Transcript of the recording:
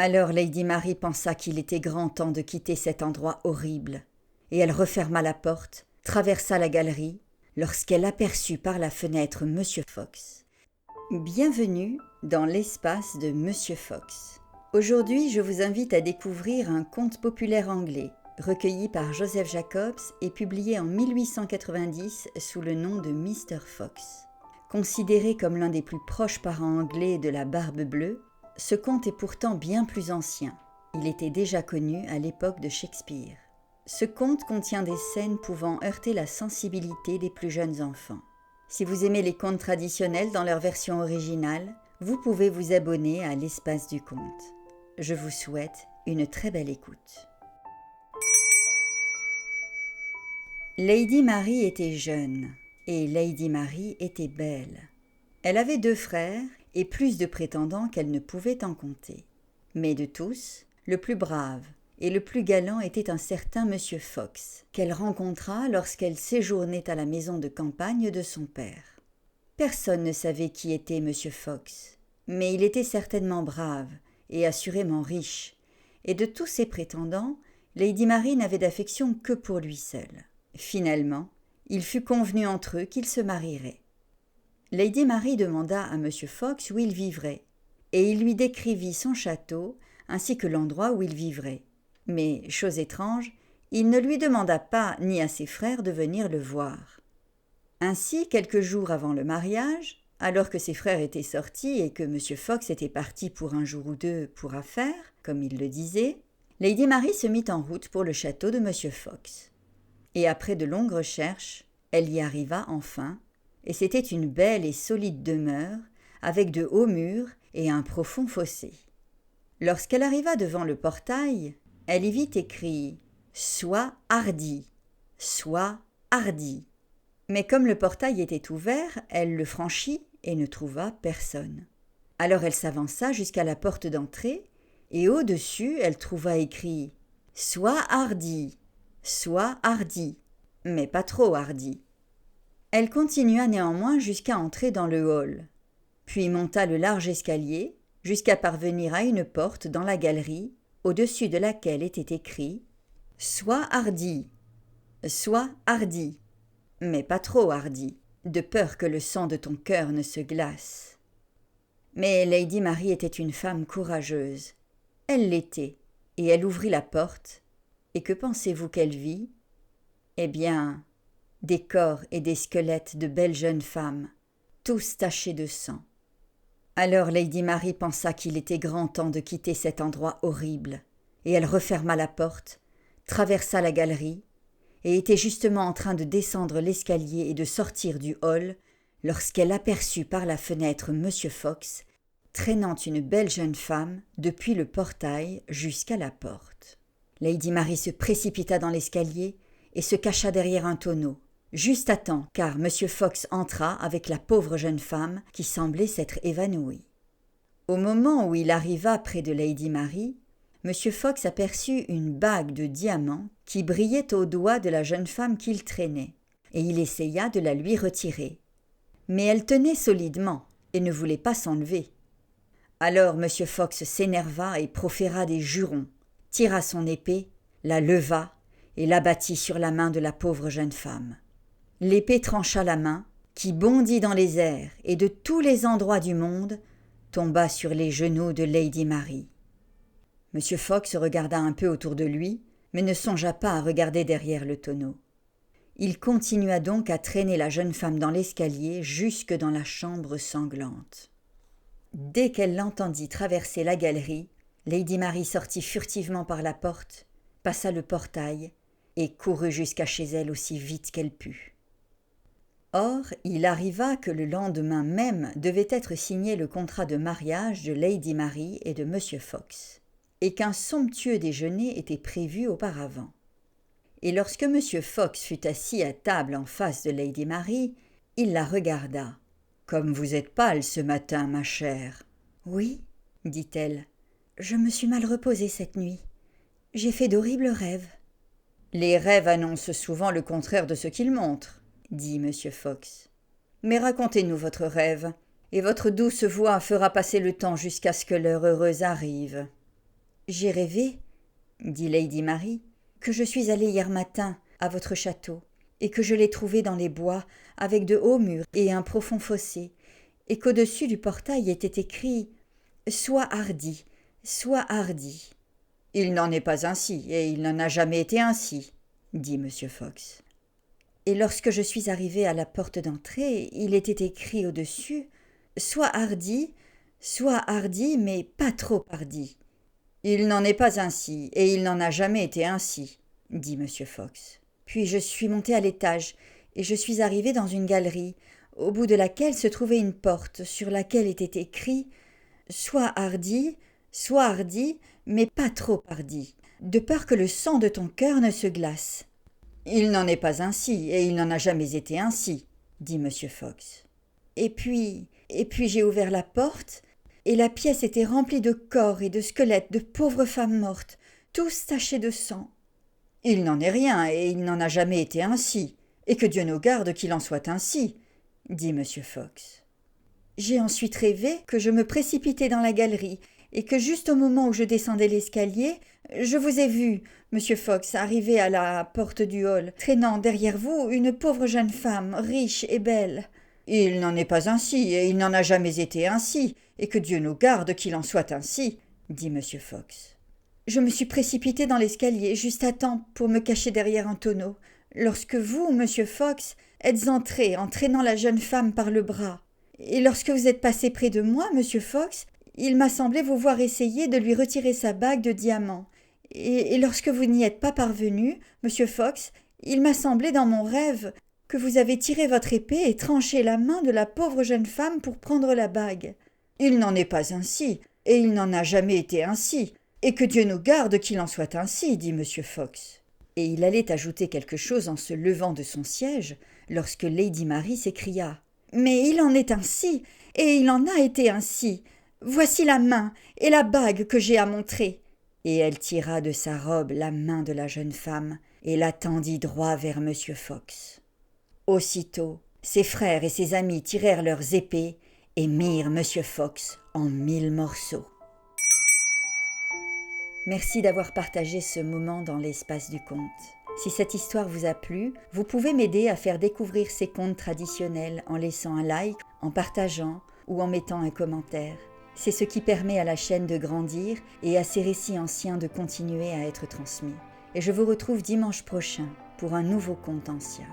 Alors Lady Mary pensa qu'il était grand temps de quitter cet endroit horrible, et elle referma la porte, traversa la galerie, lorsqu'elle aperçut par la fenêtre Monsieur Fox. Bienvenue dans l'espace de Monsieur Fox. Aujourd'hui, je vous invite à découvrir un conte populaire anglais, recueilli par Joseph Jacobs et publié en 1890 sous le nom de Mr. Fox. Considéré comme l'un des plus proches parents anglais de la Barbe Bleue, ce conte est pourtant bien plus ancien. Il était déjà connu à l'époque de Shakespeare. Ce conte contient des scènes pouvant heurter la sensibilité des plus jeunes enfants. Si vous aimez les contes traditionnels dans leur version originale, vous pouvez vous abonner à l'espace du conte. Je vous souhaite une très belle écoute. Lady Mary était jeune et Lady Mary était belle. Elle avait 2 frères et plus de prétendants qu'elle ne pouvait en compter. Mais de tous, le plus brave et le plus galant était un certain Monsieur Fox, qu'elle rencontra lorsqu'elle séjournait à la maison de campagne de son père. Personne ne savait qui était Monsieur Fox, mais il était certainement brave et assurément riche, et de tous ses prétendants, Lady Mary n'avait d'affection que pour lui seul. Finalement, il fut convenu entre eux qu'ils se marieraient. Lady Mary demanda à Monsieur Fox où il vivrait, et il lui décrivit son château ainsi que l'endroit où il vivrait. Mais, chose étrange, il ne lui demanda pas ni à ses frères de venir le voir. Ainsi, quelques jours avant le mariage, alors que ses frères étaient sortis et que Monsieur Fox était parti pour un jour ou 2 pour affaires, comme il le disait, Lady Mary se mit en route pour le château de Monsieur Fox. Et après de longues recherches, elle y arriva enfin, et c'était une belle et solide demeure, avec de hauts murs et un profond fossé. Lorsqu'elle arriva devant le portail, elle y vit écrit « Sois hardi, sois hardi ». Mais comme le portail était ouvert, elle le franchit et ne trouva personne. Alors elle s'avança jusqu'à la porte d'entrée, et au-dessus elle trouva écrit « Sois hardi, mais pas trop hardi ». Elle continua néanmoins jusqu'à entrer dans le hall, puis monta le large escalier jusqu'à parvenir à une porte dans la galerie, au-dessus de laquelle était écrit « Sois hardi, mais pas trop hardi, de peur que le sang de ton cœur ne se glace. » Mais Lady Mary était une femme courageuse. Elle l'était, et elle ouvrit la porte, et que pensez-vous qu'elle vit ? Eh bien, des corps et des squelettes de belles jeunes femmes, tous tachés de sang. Alors Lady Mary pensa qu'il était grand temps de quitter cet endroit horrible, et elle referma la porte, traversa la galerie, et était justement en train de descendre l'escalier et de sortir du hall, lorsqu'elle aperçut par la fenêtre Monsieur Fox, traînant une belle jeune femme depuis le portail jusqu'à la porte. Lady Mary se précipita dans l'escalier et se cacha derrière un tonneau, juste à temps, car Monsieur Fox entra avec la pauvre jeune femme qui semblait s'être évanouie. Au moment où il arriva près de Lady Mary, Monsieur Fox aperçut une bague de diamants qui brillait au doigt de la jeune femme qu'il traînait, et il essaya de la lui retirer. Mais elle tenait solidement et ne voulait pas s'enlever. Alors Monsieur Fox s'énerva et proféra des jurons, tira son épée, la leva et l'abattit sur la main de la pauvre jeune femme. L'épée trancha la main, qui bondit dans les airs et de tous les endroits du monde, tomba sur les genoux de Lady Mary. Monsieur Fox regarda un peu autour de lui, mais ne songea pas à regarder derrière le tonneau. Il continua donc à traîner la jeune femme dans l'escalier jusque dans la chambre sanglante. Dès qu'elle l'entendit traverser la galerie, Lady Mary sortit furtivement par la porte, passa le portail et courut jusqu'à chez elle aussi vite qu'elle put. Or, il arriva que le lendemain même devait être signé le contrat de mariage de Lady Mary et de Monsieur Fox, et qu'un somptueux déjeuner était prévu auparavant. Et lorsque Monsieur Fox fut assis à table en face de Lady Mary, il la regarda. « Comme vous êtes pâle ce matin, ma chère. »« Oui, dit-elle, je me suis mal reposée cette nuit. J'ai fait d'horribles rêves. »« Les rêves annoncent souvent le contraire de ce qu'ils montrent, dit Monsieur Fox. Mais racontez-nous votre rêve, et votre douce voix fera passer le temps jusqu'à ce que l'heure heureuse arrive. » J'ai rêvé, dit Lady Mary, que je suis allée hier matin à votre château, et que je l'ai trouvé dans les bois, avec de hauts murs et un profond fossé, et qu'au-dessus du portail était écrit « Sois hardi, sois hardi ». « Il n'en est pas ainsi, et il n'en a jamais été ainsi, » dit M. Fox. Et lorsque je suis arrivée à la porte d'entrée, il était écrit au-dessus « Sois hardi, mais pas trop hardi. » « Il n'en est pas ainsi, et il n'en a jamais été ainsi, » dit M. Fox. Puis je suis montée à l'étage, et je suis arrivée dans une galerie, au bout de laquelle se trouvait une porte, sur laquelle était écrit « Sois hardi, mais pas trop hardi, de peur que le sang de ton cœur ne se glace. » « Il n'en est pas ainsi, et il n'en a jamais été ainsi, » dit M. Fox. Et puis j'ai ouvert la porte, et la pièce était remplie de corps et de squelettes de pauvres femmes mortes, tous tachés de sang. « Il n'en est rien, et il n'en a jamais été ainsi, et que Dieu nous garde qu'il en soit ainsi, » dit M. Fox. J'ai ensuite rêvé que je me précipitais dans la galerie, et que juste au moment où je descendais l'escalier, je vous ai vu, Monsieur Fox, arriver à la porte du hall, traînant derrière vous une pauvre jeune femme, riche et belle. « Il n'en est pas ainsi, et il n'en a jamais été ainsi, et que Dieu nous garde qu'il en soit ainsi, » dit M. Fox. Je me suis précipitée dans l'escalier, juste à temps pour me cacher derrière un tonneau, lorsque vous, Monsieur Fox, êtes entré en traînant la jeune femme par le bras. Et lorsque vous êtes passé près de moi, Monsieur Fox, il m'a semblé vous voir essayer de lui retirer sa bague de diamants. Et lorsque vous n'y êtes pas parvenu, Monsieur Fox, il m'a semblé dans mon rêve que vous avez tiré votre épée et tranché la main de la pauvre jeune femme pour prendre la bague. « Il n'en est pas ainsi, et il n'en a jamais été ainsi, et que Dieu nous garde qu'il en soit ainsi, » dit M. Fox. Et il allait ajouter quelque chose en se levant de son siège, lorsque Lady Mary s'écria « Mais il en est ainsi, et il en a été ainsi. Voici la main et la bague que j'ai à montrer. » Et elle tira de sa robe la main de la jeune femme et la tendit droit vers M. Fox. Aussitôt, ses frères et ses amis tirèrent leurs épées et mirent M. Fox en 1000 morceaux. Merci d'avoir partagé ce moment dans l'espace du conte. Si cette histoire vous a plu, vous pouvez m'aider à faire découvrir ces contes traditionnels en laissant un like, en partageant ou en mettant un commentaire. C'est ce qui permet à la chaîne de grandir et à ces récits anciens de continuer à être transmis. Et je vous retrouve dimanche prochain pour un nouveau conte ancien.